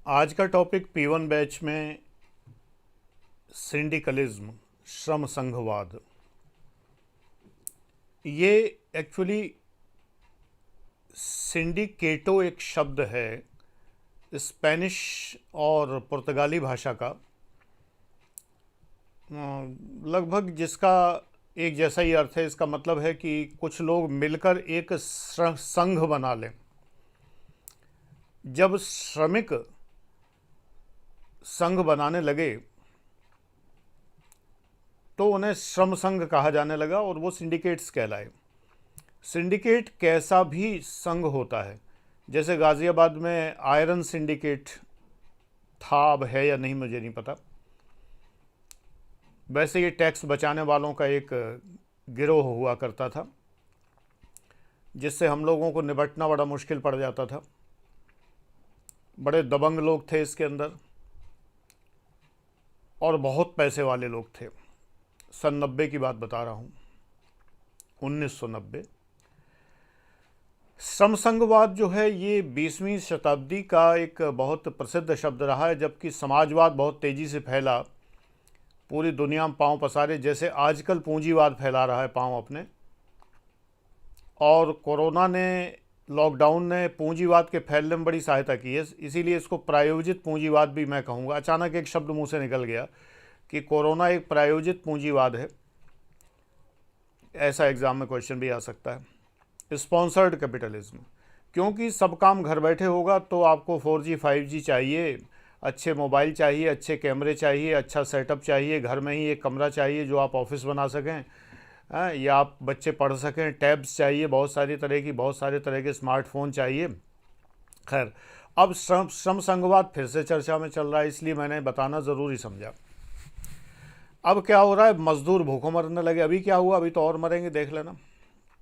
आज का topic P1 batch में सिंडिकलिज्म, श्रम संघवाद। ये एक्चुअली सिंडिकेटो एक शब्द है स्पेनिश और पुर्तगाली भाषा का, लगभग जिसका एक जैसा ही अर्थ है। इसका मतलब है कि कुछ लोग मिलकर एक संघ बना लें। जब श्रमिक संघ बनाने लगे तो उन्हें श्रम संघ कहा जाने लगा और वो सिंडिकेट्स कहलाए। सिंडिकेट कैसा भी संघ होता है, जैसे गाज़ियाबाद में आयरन सिंडिकेट था, अब है या नहीं मुझे नहीं पता। वैसे ये टैक्स बचाने वालों का एक गिरोह हुआ करता था, जिससे हम लोगों को निपटना बड़ा मुश्किल पड़ जाता था। बड़े दबंग लोग थे इसके अंदर और बहुत पैसे वाले लोग थे। सन 90 की बात बता रहा हूँ, 1990। श्रम संघवाद जो है ये 20वीं शताब्दी का एक बहुत प्रसिद्ध शब्द रहा है, जबकि समाजवाद बहुत तेज़ी से फैला, पूरी दुनिया में पांव पसारे, जैसे आजकल पूंजीवाद फैला रहा है पांव अपने। और कोरोना ने, लॉकडाउन ने पूंजीवाद के फैलने में बड़ी सहायता की है, इसीलिए इसको प्रायोजित पूंजीवाद भी मैं कहूँगा। अचानक एक शब्द मुंह से निकल गया कि कोरोना एक प्रायोजित पूंजीवाद है, ऐसा एग्ज़ाम में क्वेश्चन भी आ सकता है। स्पॉन्सर्ड कैपिटलिज्म, क्योंकि सब काम घर बैठे होगा तो आपको 4G 5G चाहिए, अच्छे मोबाइल चाहिए, अच्छे कैमरे चाहिए, अच्छा सेटअप चाहिए, घर में ही एक कमरा चाहिए जो आप ऑफिस बना सकें, या आप बच्चे पढ़ सकें, टैब्स चाहिए, बहुत सारे तरह के स्मार्टफोन चाहिए। खैर, अब श्रम संघवाद फिर से चर्चा में चल रहा है, इसलिए मैंने बताना ज़रूरी समझा। अब क्या हो रहा है, मज़दूर भूखों मरने लगे। अभी क्या हुआ, अभी तो और मरेंगे, देख लेना।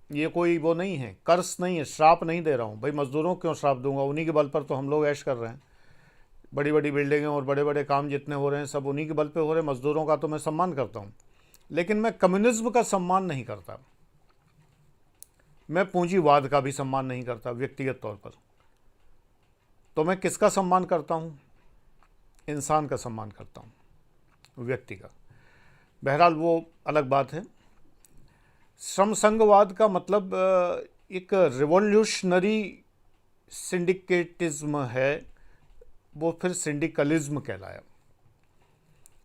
ये कोई वो नहीं है, कर्स नहीं है, श्राप नहीं दे रहा हूँ भाई। मज़दूरों को क्यों श्राप दूंगा, उन्हीं के बल पर तो हम लोग ऐश कर रहे हैं। बड़ी बड़ी बिल्डिंगें और बड़े बड़े काम जितने हो रहे हैं सब उन्हीं के बल पे हो रहे हैं। मज़दूरों का तो मैं सम्मान करता हूँ, लेकिन मैं कम्युनिज्म का सम्मान नहीं करता। मैं पूंजीवाद का भी सम्मान नहीं करता व्यक्तिगत तौर पर। तो मैं किसका सम्मान करता हूँ? इंसान का सम्मान करता हूँ, व्यक्ति का। बहरहाल वो अलग बात है। श्रम संघवाद का मतलब एक रिवॉल्यूशनरी सिंडिकेटिज्म है, वो फिर सिंडिकलिज्म कहलाया।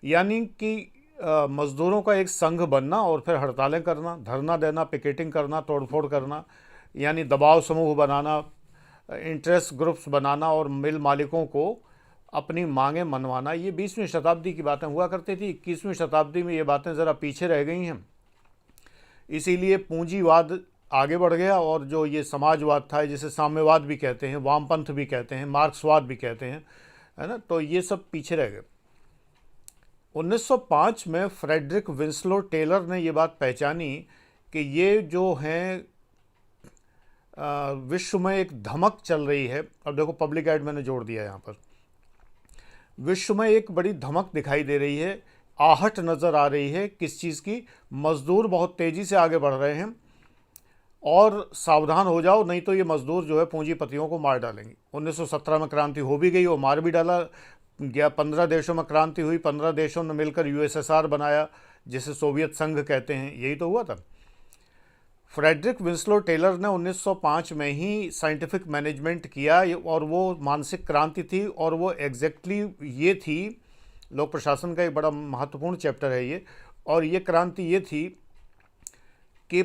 यानी कि मज़दूरों का एक संघ बनना और फिर हड़तालें करना, धरना देना, पिकेटिंग करना, तोड़फोड़ करना, यानी दबाव समूह बनाना, इंटरेस्ट ग्रुप्स बनाना और मिल मालिकों को अपनी मांगें मनवाना। ये 20वीं शताब्दी की बातें हुआ करती थी। 21वीं शताब्दी में ये बातें ज़रा पीछे रह गई हैं, इसीलिए पूंजीवाद आगे बढ़ गया। और जो ये समाजवाद था, जिसे साम्यवाद भी कहते हैं, वामपंथ भी कहते हैं, मार्क्सवाद भी कहते हैं, है ना, तो ये सब पीछे रह गए। 1905 में फ्रेडरिक विंस्लो टेलर ने ये बात पहचानी कि ये जो हैं विश्व में एक धमक चल रही है। अब देखो, पब्लिक एड मैंने जोड़ दिया यहाँ पर। विश्व में एक बड़ी धमक दिखाई दे रही है, आहट नज़र आ रही है। किस चीज़ की? मज़दूर बहुत तेज़ी से आगे बढ़ रहे हैं और सावधान हो जाओ, नहीं तो ये मज़दूर जो है पूंजीपतियों को मार डालेंगे। 1917 में क्रांति हो भी गई और मार भी डाला गया। 15 देशों में क्रांति हुई, 15 देशों ने मिलकर USSR बनाया, जिसे सोवियत संघ कहते हैं। यही तो हुआ था। फ्रेडरिक विंस्लो टेलर ने 1905 में ही साइंटिफिक मैनेजमेंट किया और वो मानसिक क्रांति थी। और वो एग्जैक्टली ये थी, लोक प्रशासन का एक बड़ा महत्वपूर्ण चैप्टर है ये। और ये क्रांति ये थी कि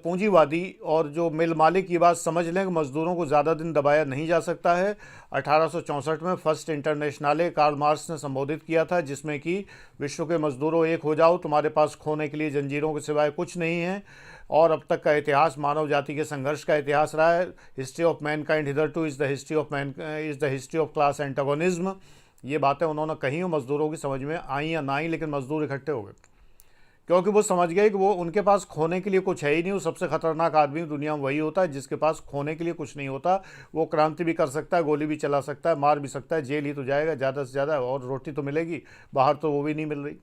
पूंजीवादी और जो मिल मालिक ये बात समझ लें कि मज़दूरों को ज़्यादा दिन दबाया नहीं जा सकता है। 1864 में फर्स्ट इंटरनेशनले कार्ल मार्क्स ने संबोधित किया था, जिसमें कि विश्व के मज़दूरों एक हो जाओ, तुम्हारे पास खोने के लिए जंजीरों के सिवाय कुछ नहीं है। और अब तक का इतिहास मानव जाति के संघर्ष का इतिहास रहा है। History of Mankind hitherto is the history of class antagonism. ये बातें उन्होंने कही, मज़दूरों की समझ में आई या ना आई, लेकिन मज़दूर इकट्ठे हो गए, क्योंकि वो समझ गए कि वो उनके पास खोने के लिए कुछ है ही नहीं। वो सबसे खतरनाक आदमी दुनिया में वही होता है जिसके पास खोने के लिए कुछ नहीं होता। वो क्रांति भी कर सकता है, गोली भी चला सकता है, मार भी सकता है, जेल ही तो जाएगा ज़्यादा से ज़्यादा, और रोटी तो मिलेगी, बाहर तो वो भी नहीं मिल रही।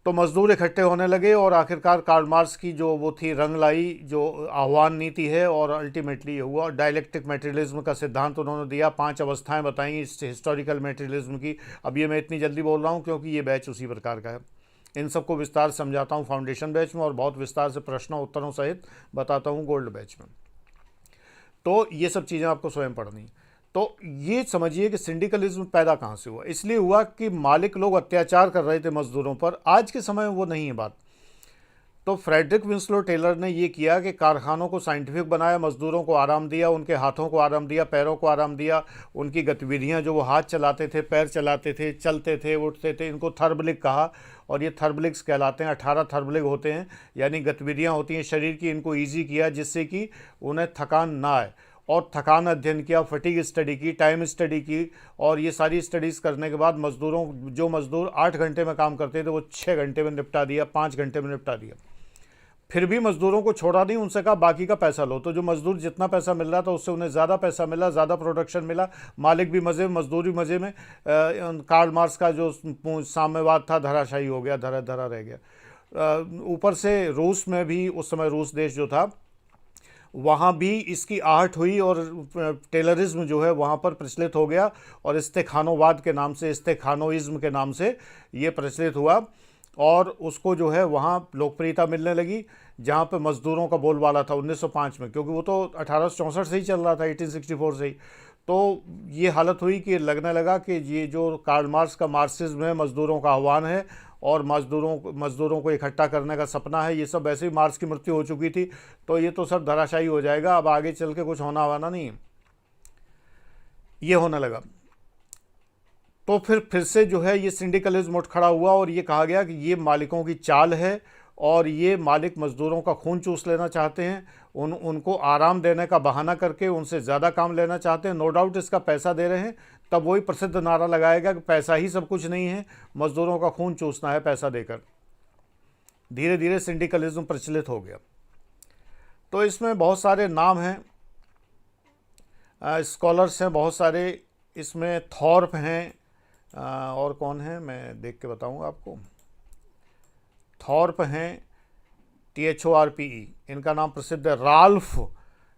तो मजदूर इकट्ठे होने लगे और आखिरकार कार्ल मार्क्स की जो वो थी रंग लाई जो आह्वान नीति है, और अल्टीमेटली ये हुआ। डायलेक्टिक मटेरियलिज्म का सिद्धांत उन्होंने दिया, 5 अवस्थाएं बताई इस हिस्टोरिकल मटेरियलिज्म की। अब ये मैं इतनी जल्दी बोल रहा हूँ क्योंकि ये बैच उसी प्रकार का है। इन सबको विस्तार समझाता हूँ फाउंडेशन बैच में, और बहुत विस्तार से प्रश्नों उत्तरों सहित बताता हूँ गोल्ड बैच में। तो ये सब चीज़ें आपको स्वयं पढ़नी। तो ये समझिए कि सिंडिकलिज्म पैदा कहाँ से हुआ। इसलिए हुआ कि मालिक लोग अत्याचार कर रहे थे मजदूरों पर। आज के समय में वो नहीं है बात। तो फ्रेडरिक विंस्लो टेलर ने ये किया कि कारखानों को साइंटिफिक बनाया, मजदूरों को आराम दिया, उनके हाथों को आराम दिया, पैरों को आराम दिया, उनकी गतिविधियां जो वो हाथ चलाते थे, पैर चलाते थे, चलते थे, उठते थे, इनको थर्बलिक कहा। और ये थर्बलिक्स कहलाते हैं। 18 थर्बलिक होते हैं, यानी गतिविधियां होती हैं शरीर की, इनको ईजी किया जिससे कि उन्हें थकान ना आए। और थकान अध्ययन किया, फटीग स्टडी की, टाइम स्टडी की, और ये सारी स्टडीज़ करने के बाद जो मज़दूर 8 घंटे में काम करते थे वो 6 घंटे में निपटा दिया, 5 घंटे में निपटा दिया। फिर भी मज़दूरों को छोड़ा नहीं, उनसे कहा बाकी का पैसा लो। तो जो मज़दूर जितना पैसा मिल रहा था उससे उन्हें ज़्यादा पैसा मिला, ज़्यादा प्रोडक्शन मिला, मालिक भी मज़े में, मज़दूर भी मज़े में। कार्ल मार्क्स का जो साम्यवाद था धराशायी हो गया, धरा धरा रह गया। ऊपर से रूस में भी, उस समय रूस देश जो था वहाँ भी इसकी आहट हुई, और टेलरिज्म जो है वहाँ पर प्रचलित हो गया, और इस्तेखानोवाद के नाम से, इस्तेखानोइज्म के नाम से ये प्रचलित हुआ। और उसको जो है वहाँ लोकप्रियता मिलने लगी, जहाँ पे मज़दूरों का बोलबाला था 1905 में, क्योंकि वो तो 1864 से ही चल रहा था, 1864 से ही। तो ये हालत हुई कि लगने लगा कि ये जो कार्ल मार्क्स का मार्क्सिज्म है, मज़दूरों का आह्वान है और मज़दूरों को इकट्ठा करने का सपना है, ये सब वैसे ही मार्क्स की मृत्यु हो चुकी थी, तो ये तो सब धराशायी हो जाएगा, अब आगे चल के कुछ होना वाना नहीं है। ये होने लगा। तो फिर से जो है ये सिंडिकलिज्म उठ खड़ा हुआ, और ये कहा गया कि ये मालिकों की चाल है, और ये मालिक मज़दूरों का खून चूस लेना चाहते हैं, उनको आराम देने का बहाना करके उनसे ज़्यादा काम लेना चाहते हैं। नो डाउट इसका पैसा दे रहे हैं। तब वही प्रसिद्ध नारा लगाएगा कि पैसा ही सब कुछ नहीं है, मज़दूरों का खून चूसना है पैसा देकर। धीरे धीरे सिंडिकलिज्म प्रचलित हो गया। तो इसमें बहुत सारे नाम हैं, स्कॉलर्स हैं बहुत सारे। इसमें थॉर्प हैं, और कौन है मैं देख के बताऊंगा आपको। थॉर्प हैं, THORPE, इनका नाम प्रसिद्ध है। Ralph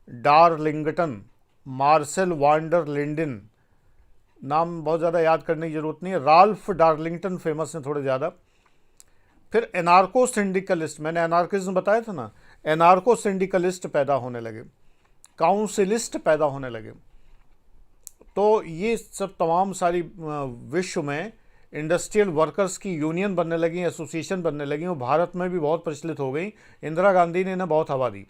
Darlington, Marcel van der Linden, नाम बहुत ज़्यादा याद करने की ज़रूरत नहीं है। राल्फ डार्लिंगटन फेमस हैं थोड़े ज़्यादा। फिर एनार्को सिंडिकलिस्ट, मैंने एनार्किज्म बताया था ना, एनार्को सिंडिकलिस्ट पैदा होने लगे, काउंसिलिस्ट पैदा होने लगे। तो ये सब तमाम सारी विश्व में इंडस्ट्रियल वर्कर्स की यूनियन बनने लगी, एसोसिएशन बनने लगी, और भारत में भी बहुत प्रचलित हो गई। इंदिरा गांधी ने इन्हें बहुत हवा दी।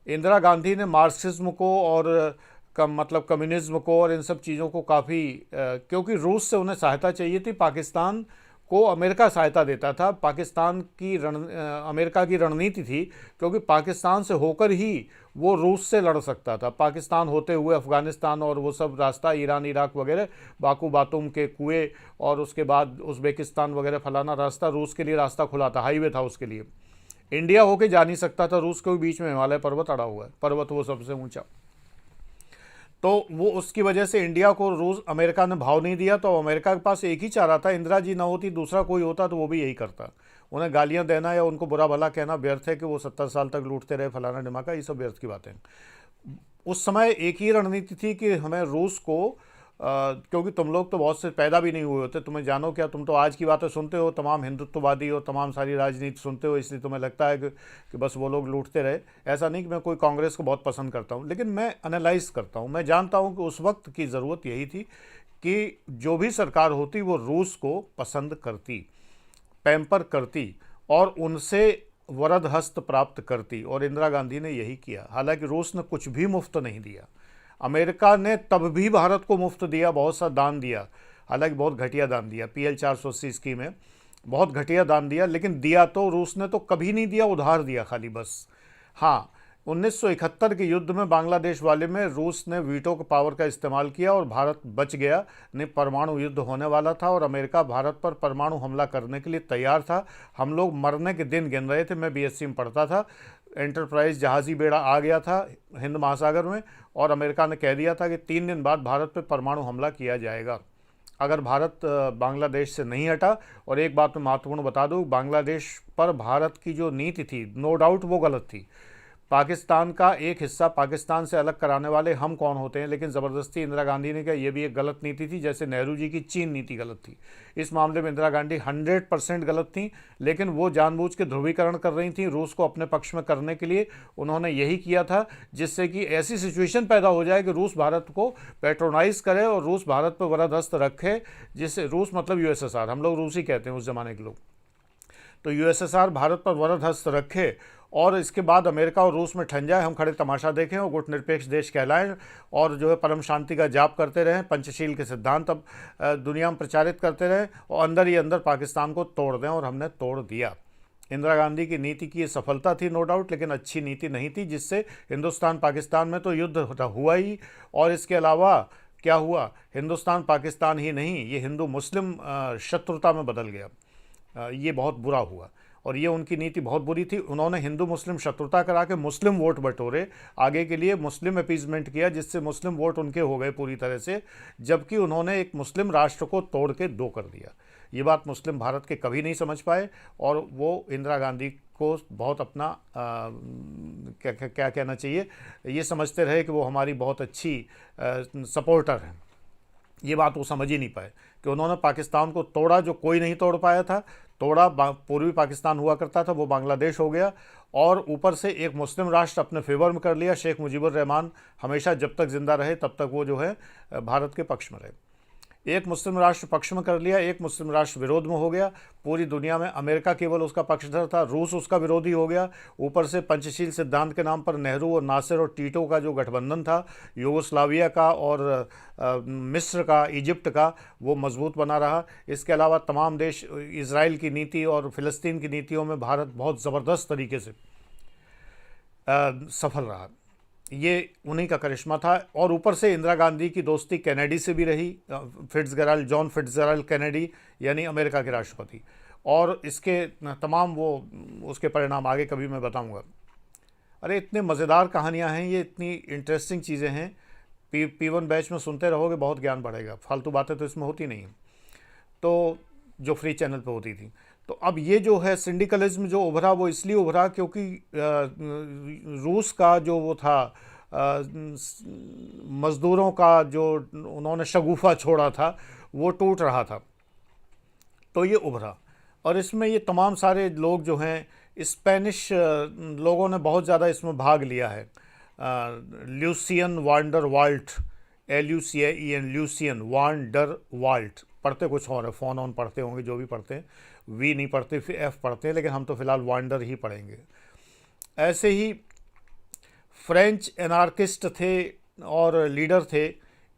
इंदिरा गांधी ने मार्क्सिज्म को और मतलब कम्युनिज्म को और इन सब चीज़ों को काफ़ी, क्योंकि रूस से उन्हें सहायता चाहिए थी, पाकिस्तान को अमेरिका सहायता देता था। पाकिस्तान की अमेरिका की रणनीति थी, क्योंकि पाकिस्तान से होकर ही वो रूस से लड़ सकता था। पाकिस्तान होते हुए अफ़गानिस्तान और वो सब रास्ता, ईरान इराक वगैरह, बाकू बातुम के कुएं, और उसके बाद उज़्बेकिस्तान वगैरह फलाना रास्ता, रूस के लिए रास्ता खुला था, हाईवे था उसके लिए। इंडिया होके जा नहीं सकता था, रूस के बीच में हिमालय पर्वत अड़ा हुआ है, पर्वत वो सबसे ऊँचा। तो वो उसकी वजह से इंडिया को अमेरिका ने भाव नहीं दिया। तो अमेरिका के पास एक ही चारा था, इंदिरा जी ना होती दूसरा कोई होता तो वो भी यही करता। उन्हें गालियां देना या उनको बुरा भला कहना व्यर्थ है कि वो 70 साल तक लूटते रहे फलाना ढिमाका, ये सब व्यर्थ की बातें। उस समय एक ही रणनीति थी कि हमें रूस को, क्योंकि तुम लोग तो बहुत से पैदा भी नहीं हुए होते, तुम्हें जानो क्या, तुम तो आज की बातें सुनते हो, तमाम हिंदुत्ववादी और तमाम सारी राजनीति सुनते हो, इसलिए तुम्हें लगता है कि बस वो लोग लूटते रहे। ऐसा नहीं कि मैं कोई कांग्रेस को बहुत पसंद करता हूँ, लेकिन मैं एनालाइज करता हूँ। मैं जानता हूँ कि उस वक्त की ज़रूरत यही थी कि जो भी सरकार होती वो रूस को पसंद करती, पैम्पर करती और उनसे वरद हस्त प्राप्त करती, और इंदिरा गांधी ने यही किया। हालांकि रूस ने कुछ भी मुफ्त नहीं दिया। अमेरिका ने तब भी भारत को मुफ्त दिया, बहुत सा दान दिया, हालांकि बहुत घटिया दान दिया। PL 480 स्कीम में बहुत घटिया दान दिया, लेकिन दिया तो रूस ने तो कभी नहीं दिया, उधार दिया खाली बस। हाँ, 1971 के युद्ध में बांग्लादेश वाले में रूस ने वीटो के पावर का इस्तेमाल किया और भारत बच गया। नहीं, परमाणु युद्ध होने वाला था और अमेरिका भारत पर परमाणु हमला करने के लिए तैयार था। हम लोग मरने के दिन गिन रहे थे। मैं BSc में पढ़ता था। एंटरप्राइज जहाज़ी बेड़ा आ गया था हिंद महासागर में, और अमेरिका ने कह दिया था कि 3 दिन बाद भारत पर परमाणु हमला किया जाएगा। अगर भारत बांग्लादेश से नहीं हटा। और एक बात मैं महत्वपूर्ण बता दूं, बांग्लादेश पर भारत की जो नीति थी, नो डाउट वो गलत थी। पाकिस्तान का एक हिस्सा पाकिस्तान से अलग कराने वाले हम कौन होते हैं, लेकिन ज़बरदस्ती इंदिरा गांधी ने किया, ये भी एक गलत नीति थी। जैसे नेहरू जी की चीन नीति गलत थी, इस मामले में इंदिरा गांधी 100% गलत थी। लेकिन वो जानबूझ के ध्रुवीकरण कर रही थी रूस को अपने पक्ष में करने के लिए। उन्होंने यही किया था जिससे कि ऐसी सिचुएशन पैदा हो जाए कि रूस भारत को पेट्रोनाइज करे और रूस भारत पर वरदहस्त रखे, जिससे रूस मतलब यूएसएसआर, हम लोग रूसी कहते हैं उस ज़माने के लोग, तो यूएसएसआर भारत पर वरदहस्त रखे और इसके बाद अमेरिका और रूस में ठन जाए, हम खड़े तमाशा देखें और गुटनिरपेक्ष देश कहलाएं और जो है परम शांति का जाप करते रहें, पंचशील के सिद्धांत अब दुनिया में प्रचारित करते रहें और अंदर ही अंदर पाकिस्तान को तोड़ दें। और हमने तोड़ दिया। इंदिरा गांधी की नीति की ये सफलता थी नो डाउट, लेकिन अच्छी नीति नहीं थी, जिससे हिंदुस्तान पाकिस्तान में तो युद्ध हुआ ही, और इसके अलावा क्या हुआ, हिंदुस्तान पाकिस्तान ही नहीं, ये हिंदू मुस्लिम शत्रुता में बदल गया। ये बहुत बुरा हुआ और ये उनकी नीति बहुत बुरी थी। उन्होंने हिंदू मुस्लिम शत्रुता करा के मुस्लिम वोट बटोरे, आगे के लिए मुस्लिम अपीजमेंट किया, जिससे मुस्लिम वोट उनके हो गए पूरी तरह से, जबकि उन्होंने एक मुस्लिम राष्ट्र को तोड़ के दो कर दिया। ये बात मुस्लिम भारत के कभी नहीं समझ पाए और वो इंदिरा गांधी को बहुत अपना क्या कहना चाहिए, ये समझते रहे कि वो हमारी बहुत अच्छी सपोर्टर हैं। ये बात वो समझ ही नहीं पाए कि उन्होंने पाकिस्तान को तोड़ा जो कोई नहीं तोड़ पाया था। तोड़ा पूर्वी पाकिस्तान हुआ करता था, वो बांग्लादेश हो गया, और ऊपर से एक मुस्लिम राष्ट्र अपने फेवर में कर लिया। शेख मुजीबुर रहमान हमेशा जब तक जिंदा रहे तब तक वो जो है भारत के पक्ष में रहे। एक मुस्लिम राष्ट्र पक्ष में कर लिया, एक मुस्लिम राष्ट्र विरोध में हो गया। पूरी दुनिया में अमेरिका केवल उसका पक्षधर था, रूस उसका विरोधी हो गया। ऊपर से पंचशील सिद्धांत के नाम पर नेहरू और नासिर और टीटो का जो गठबंधन था, यूगोस्लाविया का और मिस्र का, इजिप्ट का, वो मजबूत बना रहा। इसके अलावा तमाम देश, इजराइल की नीति और फ़िलिस्तीन की नीतियों में भारत बहुत ज़बरदस्त तरीके से सफल रहा। ये उन्हीं का करिश्मा था। और ऊपर से इंदिरा गांधी की दोस्ती कैनेडी से भी रही, फिट्ज़गेराल्ड, जॉन फिट्ज़गेराल्ड कैनेडी, यानी अमेरिका के राष्ट्रपति, और इसके तमाम वो उसके परिणाम आगे कभी मैं बताऊंगा। अरे इतने मज़ेदार कहानियां हैं, ये इतनी इंटरेस्टिंग चीज़ें हैं, P1 बैच में सुनते रहोगे बहुत ज्ञान बढ़ेगा। फालतू बातें तो इसमें होती नहीं, तो जो फ्री चैनल पे होती थी। तो अब ये जो है सिंडिकलिज्म जो उभरा, वो इसलिए उभरा क्योंकि रूस का जो वो था मज़दूरों का जो उन्होंने शगुफा छोड़ा था, वो टूट रहा था, तो ये उभरा। और इसमें ये तमाम सारे लोग जो हैं, स्पेनिश लोगों ने बहुत ज़्यादा इसमें भाग लिया है। Lucien Vander Walt, LUCIEN, Lucien Vander Walt, पढ़ते कुछ और है, फ़ोन ऑन पढ़ते होंगे जो भी पढ़ते हैं, वी नहीं पढ़ते, फिर F पढ़ते हैं, लेकिन हम तो फ़िलहाल वांडर ही पढ़ेंगे। ऐसे ही फ्रेंच एनार्किस्ट थे और लीडर थे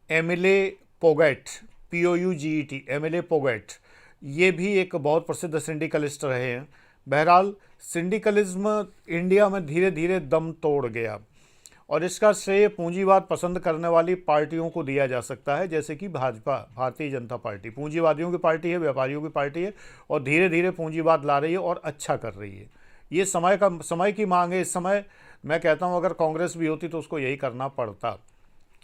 एमिले पोगेट, POUGET, एमिले पोगेट। ये भी एक बहुत प्रसिद्ध सिंडिकलिस्ट रहे हैं। बहरहाल सिंडिकलिज्म इंडिया में धीरे धीरे दम तोड़ गया और इसका श्रेय पूंजीवाद पसंद करने वाली पार्टियों को दिया जा सकता है, जैसे कि भाजपा, भारतीय जनता पार्टी पूंजीवादियों की पार्टी है, व्यापारियों की पार्टी है और धीरे धीरे पूंजीवाद ला रही है और अच्छा कर रही है। ये समय की मांग है। इस समय मैं कहता हूँ अगर कांग्रेस भी होती तो उसको यही करना पड़ता।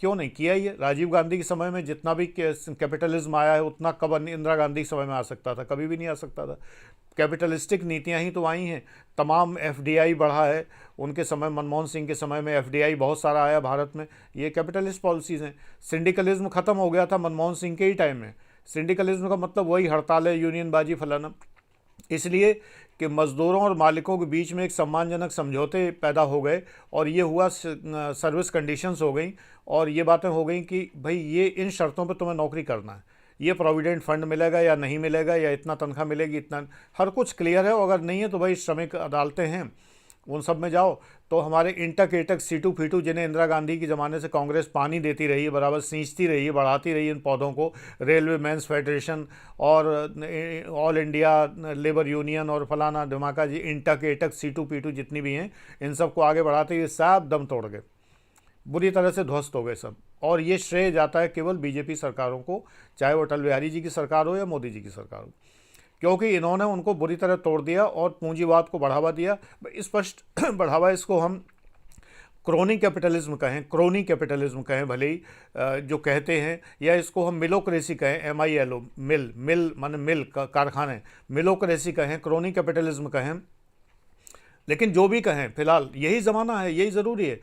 क्यों नहीं किया ये? राजीव गांधी के समय में जितना भी कैपिटलिज्म आया है उतना कब इंदिरा गांधी के समय में आ सकता था? कभी भी नहीं आ सकता था। कैपिटलिस्टिक नीतियां ही तो आई हैं। तमाम FDI बढ़ा है उनके समय, मनमोहन सिंह के समय में FDI बहुत सारा आया भारत में। ये कैपिटलिस्ट पॉलिसीज़ हैं। सिंडिकलिज्म ख़त्म हो गया था मनमोहन सिंह के ही टाइम में। सिंडिकलिज्म का मतलब वही हड़तालें, यूनियनबाजी, फलाना, इसलिए कि मज़दूरों और मालिकों के बीच में एक सम्मानजनक समझौते पैदा हो गए और ये हुआ, सर्विस कंडीशंस हो गई और ये बातें हो गई कि भाई ये इन शर्तों पर तुम्हें नौकरी करना है, ये प्रोविडेंट फंड मिलेगा या नहीं मिलेगा, या इतना तनख्वाह मिलेगी, इतना, हर कुछ क्लियर है। और अगर नहीं है तो भाई श्रमिक अदालतें हैं, उन सब में जाओ। तो हमारे इंटक एटक सीटू फीटू, जिन्हें इंदिरा गांधी के ज़माने से कांग्रेस पानी देती रही है, बराबर सींचती रही है, बढ़ाती रही है इन पौधों को, रेलवे मैन्स फेडरेशन और ऑल इंडिया लेबर यूनियन और फलाना धमाका जी, इंटक एटक सीटू पीटू जितनी भी हैं, इन सबको आगे बढ़ाते हुए सब दम तोड़ गए, बुरी तरह से ध्वस्त हो गए सब। और ये श्रेय जाता है केवल BJP सरकारों को, चाहे वो अटल बिहारी जी की सरकार हो या मोदी जी की सरकार हो, क्योंकि इन्होंने उनको बुरी तरह तोड़ दिया और पूंजीवाद को बढ़ावा दिया। स्पष्ट बढ़ावा इसको हम क्रोनी कैपिटलिज्म कहें, क्रोनी कैपिटलिज्म कहें भले ही, जो कहते हैं, या इसको हम मिलोक्रेसी कहें, MILO, मिल, मिल माने मिल कारखाने, मिलोक्रेसी कहें, क्रोनी कैपिटलिज्म कहें, लेकिन जो भी कहें फिलहाल यही ज़माना है, यही ज़रूरी है।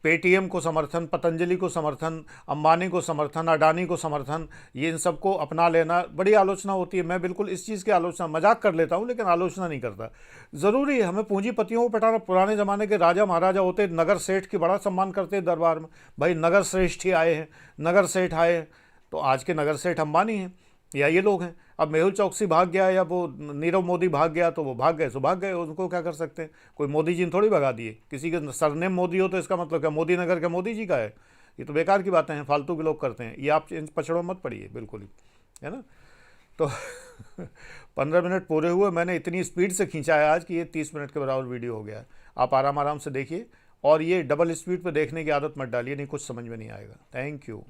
पेटीएम को समर्थन, पतंजलि को समर्थन, अंबानी को समर्थन, अडानी को समर्थन, ये इन सबको अपना लेना, बड़ी आलोचना होती है। मैं बिल्कुल इस चीज़ की आलोचना, मजाक कर लेता हूँ लेकिन आलोचना नहीं करता। ज़रूरी है हमें पूंजीपतियों को पटाना। पुराने ज़माने के राजा महाराजा होते, नगर सेठ की बड़ा सम्मान करते दरबार में, भाई नगर श्रेष्ठ ही आए हैं, नगर सेठ आए हैं। तो आज के नगर सेठ अंबानी हैं या ये लोग हैं। अब मेहुल चौकसी भाग गया या वो नीरव मोदी भाग गया तो वो भाग गए सो भाग गए, उनको क्या कर सकते हैं। कोई मोदी जी ने थोड़ी भगा दिए। किसी के सरनेम मोदी हो तो इसका मतलब क्या मोदी नगर का मोदी जी का है? ये तो बेकार की बातें हैं, फालतू के लोग करते हैं। ये आप इन पछड़ों मत पड़िए बिल्कुल ही, है ना। तो 15 मिनट पूरे हुए। मैंने इतनी स्पीड से खींचा है आज कि ये 30 मिनट के बराबर वीडियो हो गया है। आप आराम आराम से देखिए, और ये डबल स्पीड पे देखने की आदत मत डालिए, नहीं कुछ समझ में नहीं आएगा। Thank you.